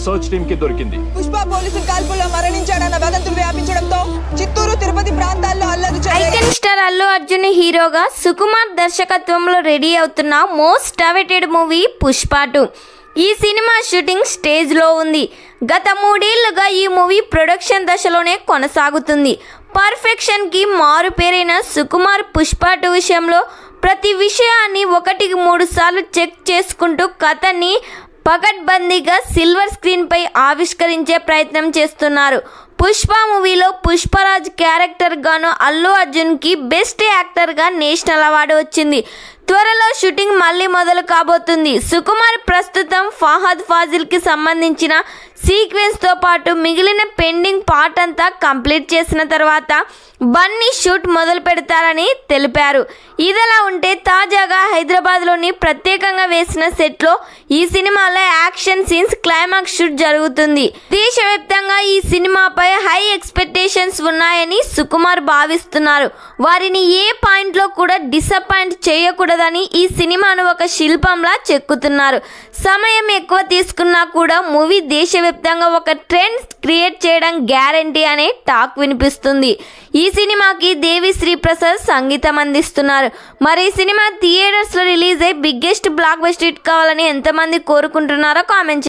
Search team కి దొరికింది. పుష్ప పోలీసుల కాల్పుల్లో మరణించాడన్న వదంతులు వ్యాపించడంతో చిత్తూరు తిరుపతి ప్రాంతాల్లో అల్లరి ఐకాన్ స్టార్ అల్లు అర్జున్ హీరోగా సుకుమార్ దర్శకత్వంలో రెడీ అవుతున్న మోస్ట్ అవైటెడ్ మూవీ పుష్ప 2. ఈ సినిమా షూటింగ్ స్టేజ్ లో ఉంది. గత 3 ఏళ్లుగా ఈ మూవీ ప్రొడక్షన్ దశలోనే కొనసాగుతుంది. పర్ఫెక్షన్ కి మారు పేరైన సుకుమార్ పుష్ప 2 విషయంలో ప్రతి విషయాన్ని 1-3 సార్లు చెక్ చేసుకుంటూ కథని పకడ్బందీగా సిల్వర్ స్క్రీన్ పై ఆవిష్కరించే ప్రయత్నం చేస్తున్నారు. పుష్ప మూవీలో పుష్పరాజ్ క్యారెక్టర్ గాను అల్లు అర్జున్ కి బెస్ట్ యాక్టర్ గా నేషనల్ అవార్డు వచ్చింది. త్వరలో షూటింగ్ మళ్ళీ మొదలు కాబోతుంది. సుకుమార్ ప్రస్తుతం ఫహద్ ఫాజిల్ కి సంబంధించిన సీక్వెన్స్ తో పాటు మిగిలిన పెండింగ్ పార్ట్ అంతా కంప్లీట్ చేసిన తర్వాత బన్నీ షూట్ మొదలు పెడతారని తెలిపారు. ఇదిలా ఉంటే తాజాగా హైదరాబాద్లోని ప్రత్యేకంగా వేసిన సెట్లో ఈ సినిమాలో యాక్షన్ సీన్స్ క్లైమాక్స్ షూట్ జరుగుతుంది. దేశవ్యాప్తంగా ఈ సినిమాపై హై ఎక్స్పెక్టేషన్స్ ఉన్నాయని సుకుమార్ భావిస్తున్నారు. వారిని ఏ పాయింట్ లో కూడా డిసప్పాయింట్ చేయకూడదని ఈ సినిమాను ఒక శిల్పంలా చెక్కుతున్నారు. సమయం ఎక్కువ తీసుకున్నా కూడా మూవీ దేశవ్యాప్తంగా ఒక ట్రెండ్ క్రియేట్ చేయడం గ్యారంటీ అనే టాక్ వినిపిస్తుంది. ఈ సినిమాకి దేవి శ్రీ ప్రసాద్ సంగీతం అందిస్తున్నారు. మరి ఈ సినిమా థియేటర్స్ లో రిలీజ్ అయ్యి బిగ్గెస్ట్ బ్లాక్ బస్టర్ హిట్ కావాలని ఎంతమంది కోరుకుంటున్నారో కామెంట్